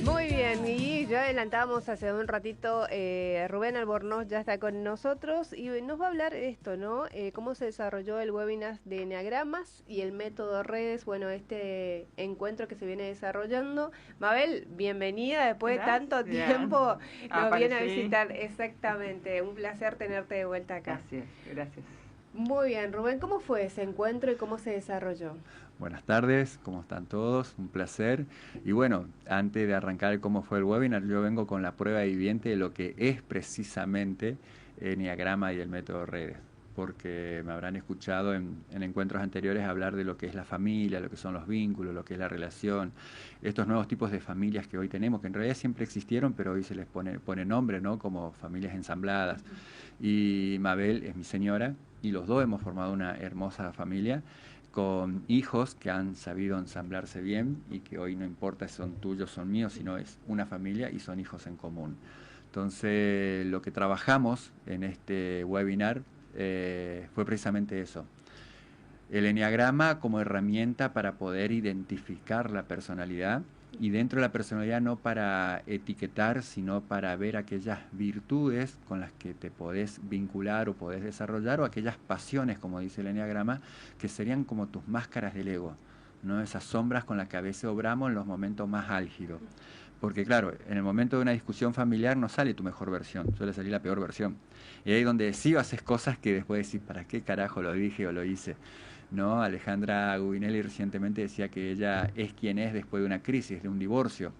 Muy bien, y ya adelantamos hace un ratito, Rubén Albornoz ya está con nosotros y nos va a hablar esto, ¿no? Cómo se desarrolló el webinar de Eneagramas y el método redes, bueno, este encuentro que se viene desarrollando. Mabel, bienvenida después de tanto Gracias. tiempo, nos viene a Aparecí. visitar, exactamente, un placer tenerte de vuelta acá. Así es, gracias. Muy bien, Rubén, ¿cómo fue ese encuentro y cómo se desarrolló? Buenas tardes, ¿cómo están todos? Un placer. Y bueno, antes de arrancar cómo fue el webinar, yo vengo con la prueba viviente de lo que es precisamente Eneagrama y el método redes, porque me habrán escuchado en encuentros anteriores hablar de lo que es la familia, lo que son los vínculos, lo que es la relación, estos nuevos tipos de familias que hoy tenemos, que en realidad siempre existieron, pero hoy se les pone nombre, ¿no? Como familias ensambladas. Y Mabel es mi señora y los dos hemos formado una hermosa familia con hijos que han sabido ensamblarse bien y que hoy no importa si son tuyos o son míos, sino es una familia y son hijos en común. Entonces, lo que trabajamos en este webinar fue precisamente eso. El eneagrama como herramienta para poder identificar la personalidad y dentro de la personalidad no para etiquetar, sino para ver aquellas virtudes con las que te podés vincular o podés desarrollar o aquellas pasiones, como dice el eneagrama, que serían como tus máscaras del ego, ¿no? Esas sombras con las que a veces obramos en los momentos más álgidos. Porque claro, en el momento de una discusión familiar no sale tu mejor versión, suele salir la peor versión. Y ahí donde sí haces cosas que después decís, ¿para qué carajo lo dije o lo hice? ¿No? Alejandra Gubinelli recientemente decía que ella es quien es después de una crisis, de un divorcio.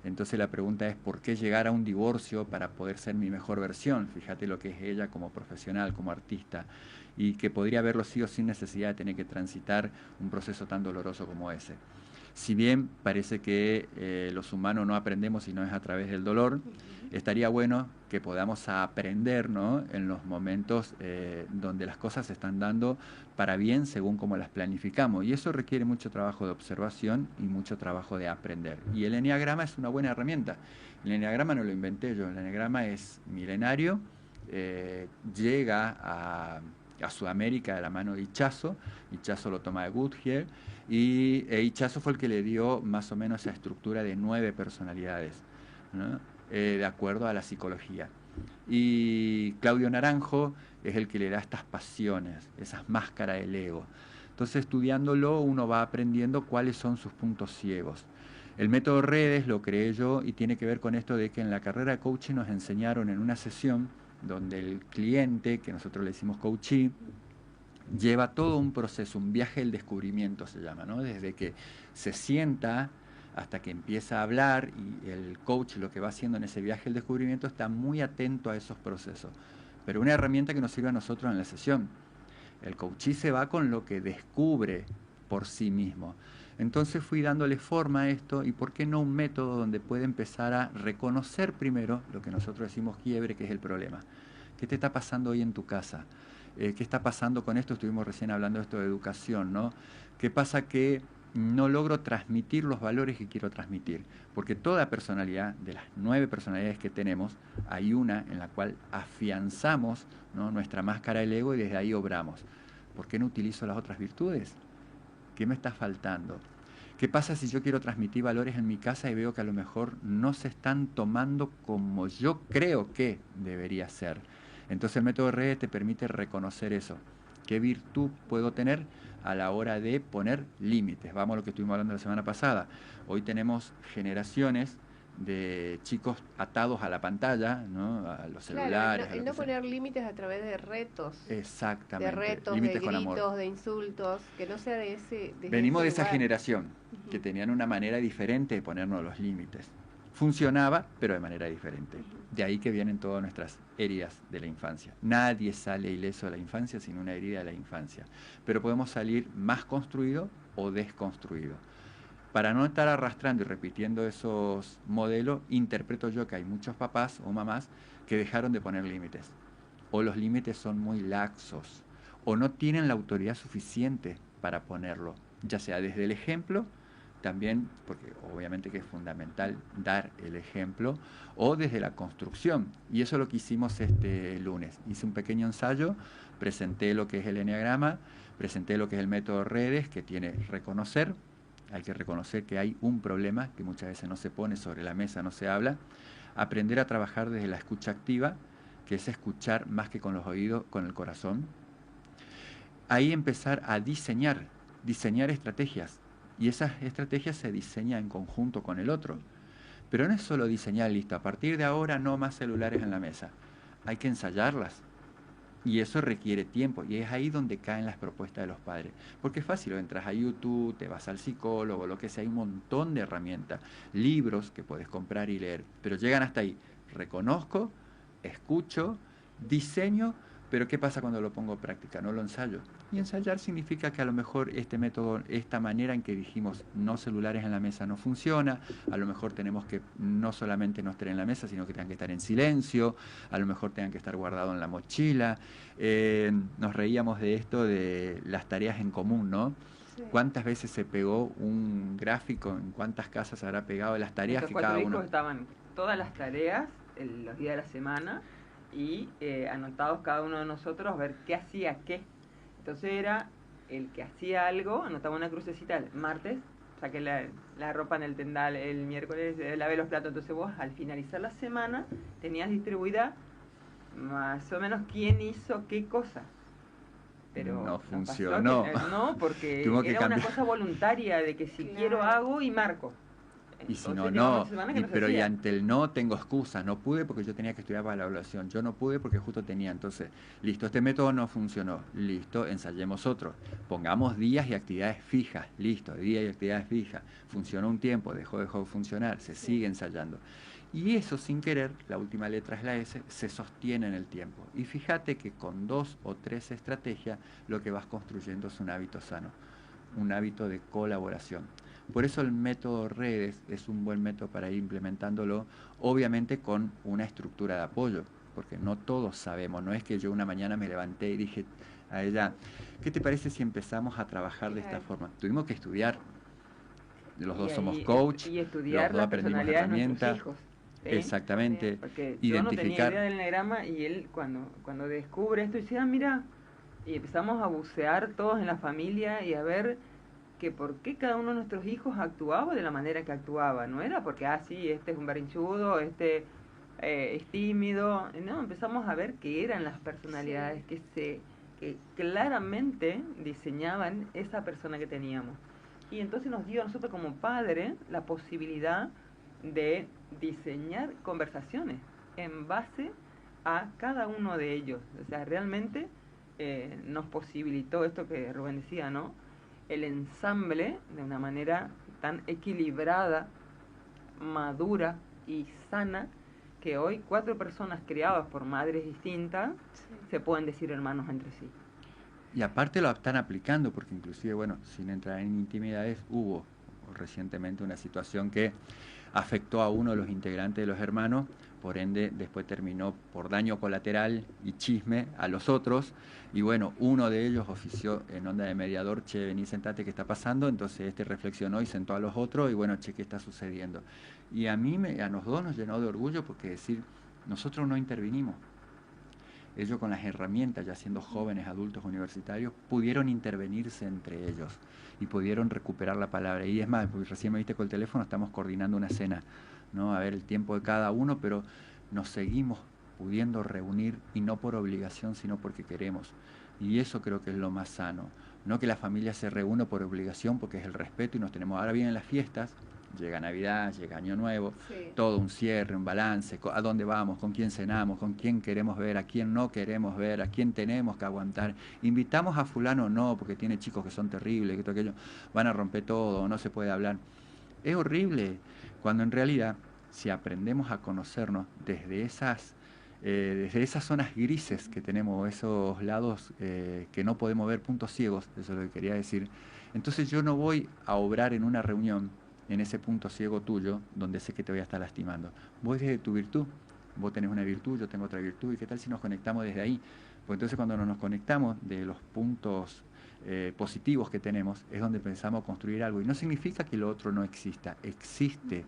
Entonces la pregunta es, ¿por qué llegar a un divorcio para poder ser mi mejor versión? Fíjate lo que es ella como profesional, como artista, y que podría haberlo sido sin necesidad de tener que transitar un proceso tan doloroso como ese. Si bien parece que los humanos no aprendemos si no es a través del dolor, estaría bueno que podamos aprender, ¿no? En los momentos donde las cosas se están dando para bien según como las planificamos. Y eso requiere mucho trabajo de observación y mucho trabajo de aprender. Y el eneagrama es una buena herramienta. El eneagrama no lo inventé yo, el eneagrama es milenario, llega a Sudamérica de la mano de Ichazo. Ichazo lo toma de Goodyear y Ichazo fue el que le dio más o menos esa estructura de 9 personalidades, ¿no? De acuerdo a la psicología. Y Claudio Naranjo es el que le da estas pasiones, esas máscaras del ego. Entonces, estudiándolo, uno va aprendiendo cuáles son sus puntos ciegos. El método redes lo creé yo y tiene que ver con esto de que en la carrera de coaching nos enseñaron en una sesión donde el cliente, que nosotros le decimos coachee, lleva todo un proceso, un viaje del descubrimiento se llama, ¿no? Desde que se sienta hasta que empieza a hablar y el coach lo que va haciendo en ese viaje del descubrimiento está muy atento a esos procesos. Pero una herramienta que nos sirve a nosotros en la sesión. El coachee se va con lo que descubre por sí mismo. Entonces fui dándole forma a esto y por qué no un método donde puede empezar a reconocer primero lo que nosotros decimos quiebre, que es el problema. ¿Qué te está pasando hoy en tu casa? ¿Qué está pasando con esto? Estuvimos recién hablando de esto de educación, ¿no? ¿Qué pasa que no logro transmitir los valores que quiero transmitir? Porque toda personalidad, de las 9 personalidades que tenemos, hay una en la cual afianzamos, ¿no? Nuestra máscara del ego y desde ahí obramos. ¿Por qué no utilizo las otras virtudes? ¿Qué me está faltando? ¿Qué pasa si yo quiero transmitir valores en mi casa y veo que a lo mejor no se están tomando como yo creo que debería ser? Entonces el método RE te permite reconocer eso. ¿Qué virtud puedo tener a la hora de poner límites? Vamos a lo que estuvimos hablando la semana pasada. Hoy tenemos generaciones de chicos atados a la pantalla, ¿no? A los Claro, celulares, a el lo no que sea. poner límites a través de Exactamente, retos, de límites con amor. gritos, de insultos, que no sea desde Venimos ese de esa lugar. generación que tenían una manera diferente de ponernos los límites. Funcionaba, pero de manera diferente. De ahí que vienen todas nuestras heridas de la infancia. Nadie sale ileso de la infancia sin una herida de la infancia. Pero podemos salir más construido o desconstruido. Para no estar arrastrando y repitiendo esos modelos, interpreto yo que hay muchos papás o mamás que dejaron de poner límites. O los límites son muy laxos. O no tienen la autoridad suficiente para ponerlo. Ya sea desde el ejemplo, también, porque obviamente que es fundamental dar el ejemplo, o desde la construcción. Y eso es lo que hicimos este lunes. Hice un pequeño ensayo, presenté lo que es el eneagrama, presenté lo que es el método redes, que tiene reconocer, hay que reconocer que hay un problema que muchas veces no se pone sobre la mesa, no se habla. Aprender a trabajar desde la escucha activa, que es escuchar más que con los oídos, con el corazón. Ahí empezar a diseñar estrategias. Y esas estrategias se diseñan en conjunto con el otro. Pero no es solo diseñar, listo, a partir de ahora no más celulares en la mesa. Hay que ensayarlas. Y eso requiere tiempo. Y es ahí donde caen las propuestas de los padres. Porque es fácil, entras a YouTube, te vas al psicólogo, lo que sea, hay un montón de herramientas, libros que puedes comprar y leer. Pero llegan hasta ahí. Reconozco, escucho, diseño, pero ¿qué pasa cuando lo pongo en práctica? No lo ensayo. Y ensayar significa que a lo mejor este método, esta manera en que dijimos no celulares en la mesa no funciona, a lo mejor tenemos que no solamente no estar en la mesa, sino que tengan que estar en silencio, a lo mejor tengan que estar guardados en la mochila. Nos reíamos de esto de las tareas en común, ¿no? Sí. ¿Cuántas veces se pegó un gráfico, en cuántas casas habrá pegado las tareas Nuestros que cada uno... hijos estaban todas las tareas, los días de la semana, y anotados cada uno de nosotros a ver qué hacía qué. Entonces era el que hacía algo, anotaba una crucecita el martes, saqué la ropa en el tendal, el miércoles lavé los platos. Entonces vos al finalizar la semana tenías distribuida más o menos quién hizo qué cosa. Pero no funcionó. No, porque era una cosa voluntaria de que si quiero hago y marco. Y si no, no. Pero y ante el no tengo excusas. No pude porque yo tenía que estudiar para la evaluación. Yo no pude porque justo tenía. Entonces, listo, este método no funcionó. Listo, ensayemos otro. Pongamos días y actividades fijas. Listo, días y actividades fijas. Funcionó un tiempo, dejó de funcionar. Se sigue ensayando. Y eso, sin querer, la última letra es la S, se sostiene en el tiempo. Y fíjate que con 2 o 3 estrategias lo que vas construyendo es un hábito sano, un hábito de colaboración. Por eso el método redes es un buen método para ir implementándolo, obviamente con una estructura de apoyo, porque no todos sabemos, no es que yo una mañana me levanté y dije a ella, ¿qué te parece si empezamos a trabajar de esta forma? Tuvimos que estudiar, los dos somos coach, y estudiar los dos aprendimos herramientas. Hijos. ¿Sí? Exactamente. Porque yo no tenía idea del enneagrama y él cuando descubre esto dice, mira, y empezamos a bucear todos en la familia y a ver que por qué cada uno de nuestros hijos actuaba de la manera que actuaba. No era porque, sí, este es un berrinchudo, este es tímido. No, empezamos a ver que eran las personalidades que claramente diseñaban esa persona que teníamos. Y entonces nos dio a nosotros como padres la posibilidad de diseñar conversaciones en base a cada uno de ellos. O sea, realmente nos posibilitó esto que Rubén decía, ¿no? El ensamble de una manera tan equilibrada, madura y sana, que hoy 4 personas criadas por madres distintas se pueden decir hermanos entre sí. Y aparte lo están aplicando, porque inclusive, bueno, sin entrar en intimidades, hubo recientemente una situación que afectó a uno de los integrantes de los hermanos, por ende después terminó por daño colateral y chisme a los otros, y bueno, uno de ellos ofició en onda de mediador, che, vení, sentate, ¿qué está pasando? Entonces este reflexionó y sentó a los otros, y bueno, che, ¿qué está sucediendo? Y a los dos nos llenó de orgullo, porque decir, nosotros no intervinimos. Ellos con las herramientas, ya siendo jóvenes, adultos, universitarios, pudieron intervenirse entre ellos y pudieron recuperar la palabra. Y es más, porque recién me viste con el teléfono, estamos coordinando una cena, ¿no? A ver el tiempo de cada uno, pero nos seguimos pudiendo reunir, y no por obligación, sino porque queremos. Y eso creo que es lo más sano. No que la familia se reúna por obligación, porque es el respeto y nos tenemos. Ahora vienen las fiestas, llega Navidad, llega Año Nuevo, todo un cierre, un balance, a dónde vamos, con quién cenamos, con quién queremos ver, a quién no queremos ver, a quién tenemos que aguantar. Invitamos a fulano no, porque tiene chicos que son terribles, que todo aquello, van a romper todo, no se puede hablar. Es horrible, cuando en realidad, si aprendemos a conocernos desde esas zonas grises que tenemos, esos lados que no podemos ver, puntos ciegos, eso es lo que quería decir, entonces yo no voy a obrar en una reunión en ese punto ciego tuyo, donde sé que te voy a estar lastimando. Vos desde tu virtud, vos tenés una virtud, yo tengo otra virtud, ¿y qué tal si nos conectamos desde ahí? Pues entonces cuando nos conectamos de los puntos positivos que tenemos, es donde pensamos construir algo. Y no significa que lo otro no exista, existe,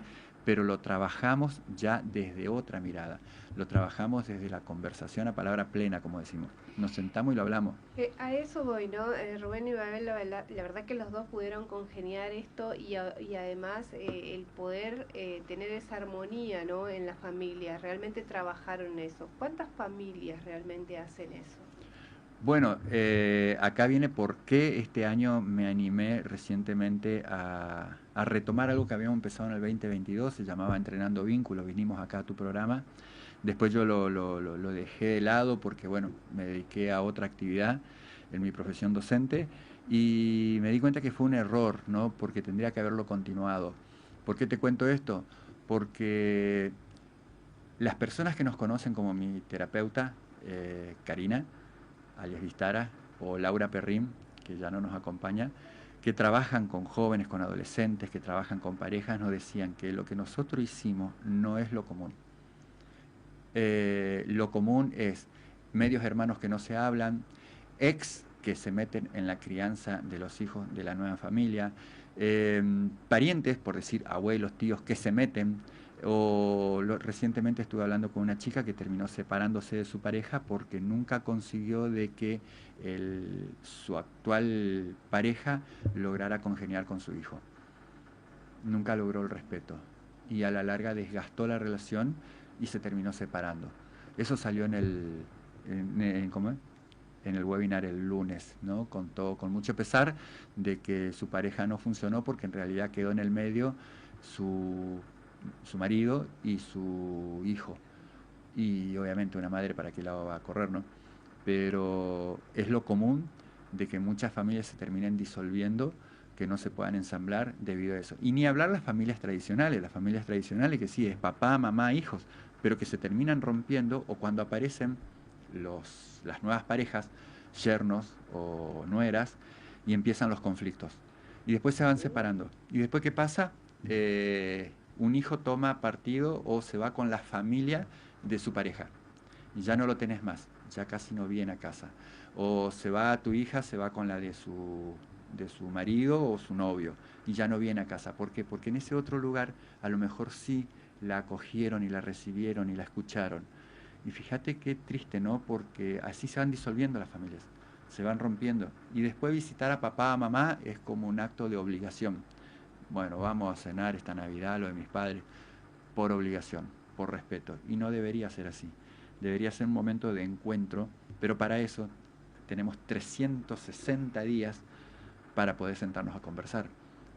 pero lo trabajamos ya desde otra mirada. Lo trabajamos desde la conversación a palabra plena, como decimos. Nos sentamos y lo hablamos. A eso voy, ¿no? Rubén y Babel, la verdad que los dos pudieron congeniar esto y además el poder tener esa armonía, ¿no? En la familia, realmente trabajaron eso. ¿Cuántas familias realmente hacen eso? Bueno, acá viene por qué este año me animé recientemente a retomar algo que habíamos empezado en el 2022, se llamaba Entrenando Vínculos, vinimos acá a tu programa. Después yo lo dejé de lado porque, bueno, me dediqué a otra actividad en mi profesión docente y me di cuenta que fue un error, ¿no? Porque tendría que haberlo continuado. ¿Por qué te cuento esto? Porque las personas que nos conocen como mi terapeuta, Karina, alias Vistara, o Laura Perrim, que ya no nos acompaña, que trabajan con jóvenes, con adolescentes, que trabajan con parejas, nos decían que lo que nosotros hicimos no es lo común. Lo común es medios hermanos que no se hablan, ex que se meten en la crianza de los hijos de la nueva familia, parientes, por decir abuelos, tíos, que se meten, recientemente estuve hablando con una chica que terminó separándose de su pareja porque nunca consiguió de que su actual pareja lograra congeniar con su hijo. Nunca logró el respeto y a la larga desgastó la relación y se terminó separando. Eso salió en el webinar el lunes, ¿no? Contó con mucho pesar de que su pareja no funcionó porque en realidad quedó en el medio su marido y su hijo. Y obviamente una madre para qué lado va a correr, ¿no? Pero es lo común de que muchas familias se terminen disolviendo, que no se puedan ensamblar debido a eso. Y ni hablar las familias tradicionales que sí, es papá, mamá, hijos, pero que se terminan rompiendo o cuando aparecen las nuevas parejas, yernos o nueras, y empiezan los conflictos. Y después se van separando. ¿Y después qué pasa? Un hijo toma partido o se va con la familia de su pareja. Y ya no lo tenés más, ya casi no viene a casa. O se va tu hija, se va con la de su marido o su novio y ya no viene a casa. ¿Por qué? Porque en ese otro lugar a lo mejor sí la acogieron y la recibieron y la escucharon. Y fíjate qué triste, ¿no? Porque así se van disolviendo las familias, se van rompiendo. Y después visitar a papá, a mamá es como un acto de obligación. Bueno, vamos a cenar esta Navidad, lo de mis padres, por obligación, por respeto. Y no debería ser así. Debería ser un momento de encuentro, pero para eso tenemos 360 días para poder sentarnos a conversar.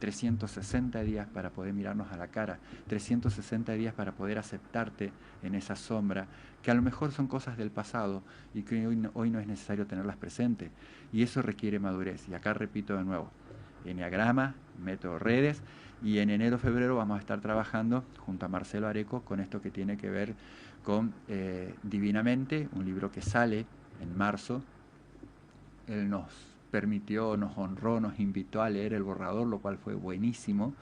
360 días para poder mirarnos a la cara, 360 días para poder aceptarte en esa sombra, que a lo mejor son cosas del pasado y que hoy no es necesario tenerlas presentes. Y eso requiere madurez. Y acá repito de nuevo, Enneagrama, método redes, y en enero, febrero vamos a estar trabajando junto a Marcelo Areco con esto que tiene que ver con Divinamente, un libro que sale en marzo. Él nos permitió, nos honró, nos invitó a leer el borrador, lo cual fue buenísimo,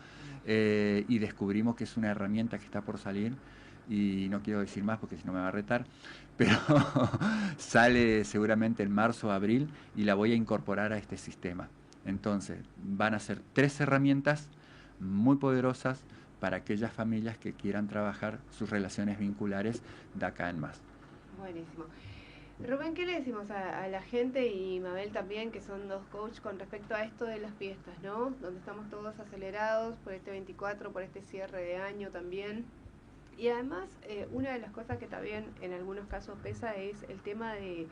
y descubrimos que es una herramienta que está por salir, y no quiero decir más porque si no me va a retar, pero sale seguramente en marzo o abril y la voy a incorporar a este sistema. Entonces, van a ser 3 herramientas muy poderosas para aquellas familias que quieran trabajar sus relaciones vinculares de acá en más. Buenísimo. Rubén, ¿qué le decimos a la gente y Mabel también, que son dos coaches, con respecto a esto de las fiestas, ¿no? Donde estamos todos acelerados por este 24, por este cierre de año también. Y además, una de las cosas que también en algunos casos pesa es el tema de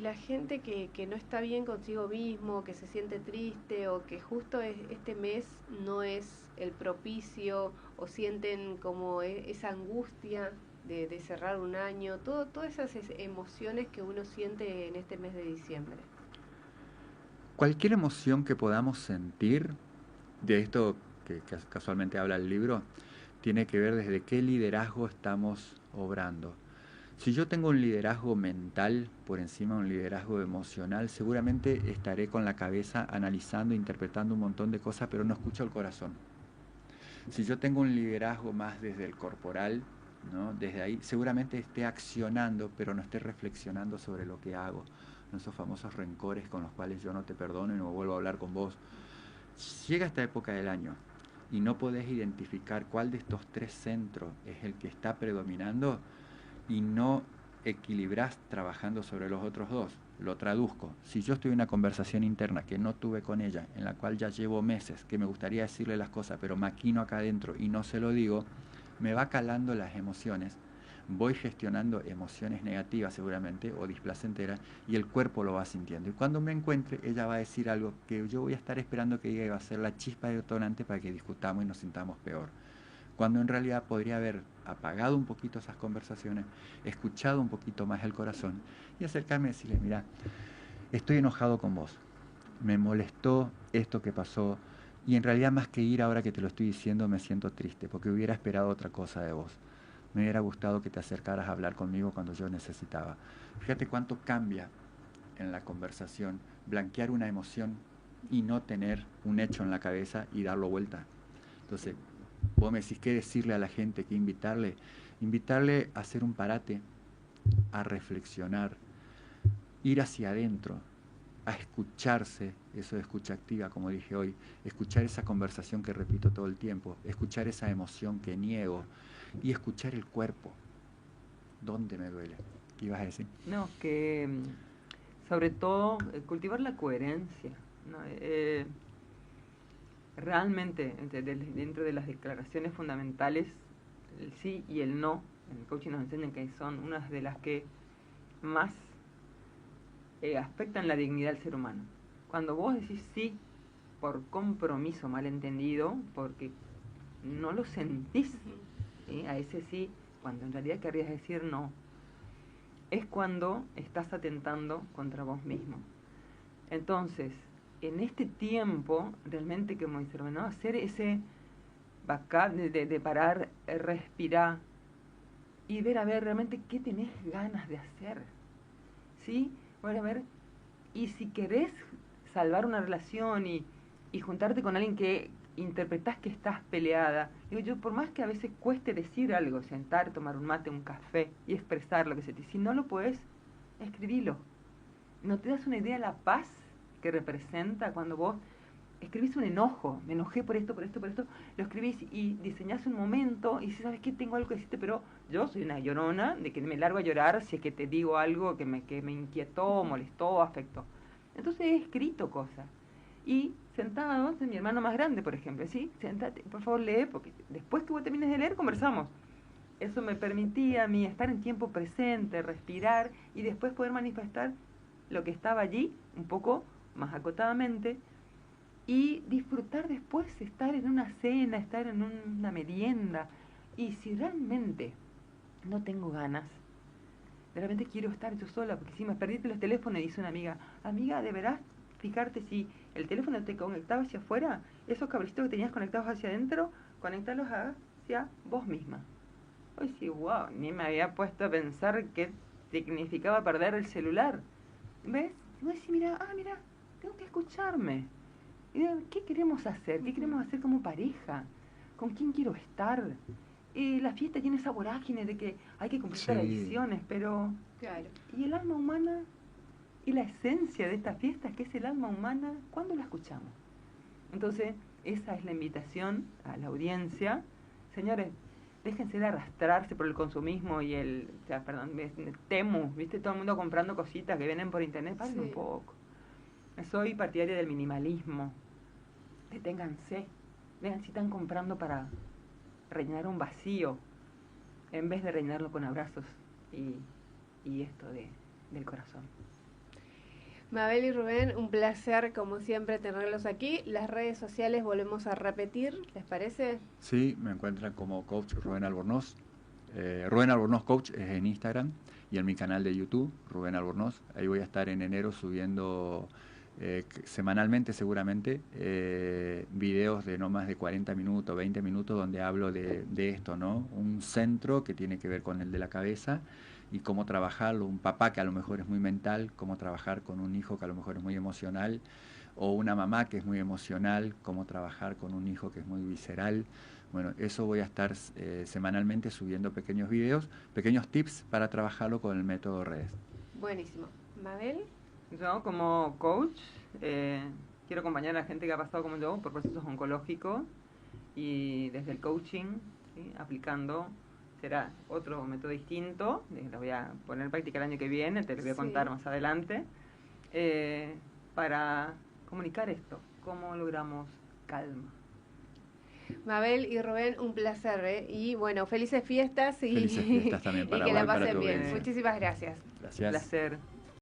la gente que no está bien consigo mismo, que se siente triste o que justo este mes no es el propicio o sienten como esa angustia de cerrar un año, todas esas emociones que uno siente en este mes de diciembre. Cualquier emoción que podamos sentir, de esto que casualmente habla el libro, tiene que ver desde qué liderazgo estamos obrando. Si yo tengo un liderazgo mental por encima de un liderazgo emocional, seguramente estaré con la cabeza analizando, interpretando un montón de cosas, pero no escucho el corazón. Si yo tengo un liderazgo más desde el corporal, ¿no? Desde ahí seguramente esté accionando, pero no esté reflexionando sobre lo que hago. Esos famosos rencores con los cuales yo no te perdono y no vuelvo a hablar con vos. Llega esta época del año y no podés identificar cuál de estos 3 centros es el que está predominando y no equilibrás trabajando sobre los otros 2. Lo traduzco. Si yo estoy en una conversación interna que no tuve con ella, en la cual ya llevo meses, que me gustaría decirle las cosas, pero maquino acá adentro y no se lo digo, me va calando las emociones, voy gestionando emociones negativas seguramente o displacenteras y el cuerpo lo va sintiendo. Y cuando me encuentre, ella va a decir algo que yo voy a estar esperando que diga y va a ser la chispa detonante para que discutamos y nos sintamos peor. Cuando en realidad podría haber apagado un poquito esas conversaciones, escuchado un poquito más el corazón y acercarme y decirle, mira, estoy enojado con vos, me molestó esto que pasó y en realidad más que ir ahora que te lo estoy diciendo me siento triste porque hubiera esperado otra cosa de vos. Me hubiera gustado que te acercaras a hablar conmigo cuando yo necesitaba. Fíjate cuánto cambia en la conversación blanquear una emoción y no tener un hecho en la cabeza y darlo vuelta. Entonces, vos me decís qué decirle a la gente, qué invitarle. Invitarle a hacer un parate, a reflexionar, ir hacia adentro, a escucharse, eso de escucha activa, como dije hoy, escuchar esa conversación que repito todo el tiempo, escuchar esa emoción que niego y escuchar el cuerpo. ¿Dónde me duele? ¿Qué ibas a decir? No, que sobre todo cultivar la coherencia, ¿no? Realmente dentro de las declaraciones fundamentales, el sí y el no, en el coaching nos enseñan que son unas de las que más afectan la dignidad del ser humano. Cuando vos decís sí por compromiso malentendido, porque no lo sentís, ¿sí? A ese sí, cuando en realidad querrías decir no, es cuando estás atentando contra vos mismo. Entonces, en este tiempo, realmente, como dice Rubén, ¿no? Hacer ese backup de parar, respirar y ver a ver realmente qué tenés ganas de hacer. ¿Sí? Bueno, a ver, y si querés salvar una relación y juntarte con alguien que interpretás que estás peleada, digo yo, por más que a veces cueste decir algo, sentar, tomar un mate, un café y expresar lo que se te dice, si no lo podés, escribilo. ¿No te das una idea de la paz que representa cuando vos escribís un enojo? Me enojé por esto, por esto, por esto. Lo escribís y diseñás un momento y si sabes que tengo algo que decirte, pero yo soy una llorona de que me largo a llorar si es que te digo algo que me inquietó, molestó, afectó. Entonces he escrito cosas. Y sentados, mi hermano más grande, por ejemplo, ¿sí? Sentate, por favor, lee, porque después que vos termines de leer, conversamos. Eso me permitía a mí estar en tiempo presente, respirar y después poder manifestar lo que estaba allí, un poco más acotadamente, y disfrutar después, estar en una cena, estar en una merienda. Y si realmente no tengo ganas, de repente quiero estar yo sola, porque si me perdiste los teléfonos, dice una amiga, deberás fijarte si el teléfono te conectaba hacia afuera, esos cablecitos que tenías conectados hacia adentro, conectarlos hacia vos misma. Hoy sí, wow, ni me había puesto a pensar qué significaba perder el celular. ¿Ves? Y vos decís, mira, tengo que escucharme. Y digo, ¿qué queremos hacer? ¿Qué queremos hacer como pareja? ¿Con quién quiero estar? La fiesta tiene esa vorágine de que hay que cumplir tradiciones, pero... Claro. ¿Y el alma humana? ¿Y la esencia de esta fiesta, que es el alma humana? ¿Cuándo la escuchamos? Entonces, esa es la invitación a la audiencia. Señores, déjense de arrastrarse por el consumismo y el Temu, ¿viste? Todo el mundo comprando cositas que vienen por internet. Paren un poco. Soy partidaria del minimalismo. Deténganse. Vean si están comprando para rellenar un vacío en vez de rellenarlo con abrazos y esto del corazón. Mabel y Rubén, un placer como siempre tenerlos aquí. Las redes sociales volvemos a repetir, ¿les parece? Sí, me encuentran como coach Rubén Albornoz. Rubén Albornoz Coach es en Instagram y en mi canal de YouTube, Rubén Albornoz. Ahí voy a estar en enero subiendo semanalmente seguramente videos de no más de 40 minutos, 20 minutos donde hablo de esto, ¿no? Un centro que tiene que ver con el de la cabeza y cómo trabajarlo, un papá que a lo mejor es muy mental, cómo trabajar con un hijo que a lo mejor es muy emocional, o una mamá que es muy emocional, cómo trabajar con un hijo que es muy visceral. Bueno, eso voy a estar semanalmente subiendo pequeños videos, pequeños tips para trabajarlo con el método redes. Buenísimo. Mabel. Yo como coach quiero acompañar a la gente que ha pasado como yo por procesos oncológicos y desde el coaching, ¿sí? Aplicando, será otro método distinto, lo voy a poner en práctica el año que viene, te lo voy a contar más adelante, para comunicar esto, cómo logramos calma. Mabel y Rubén, un placer, ¿eh? Y bueno, felices fiestas y, felices fiestas también para y que la vos y para pasen tu bien. audiencia. Muchísimas gracias. Gracias. Placer.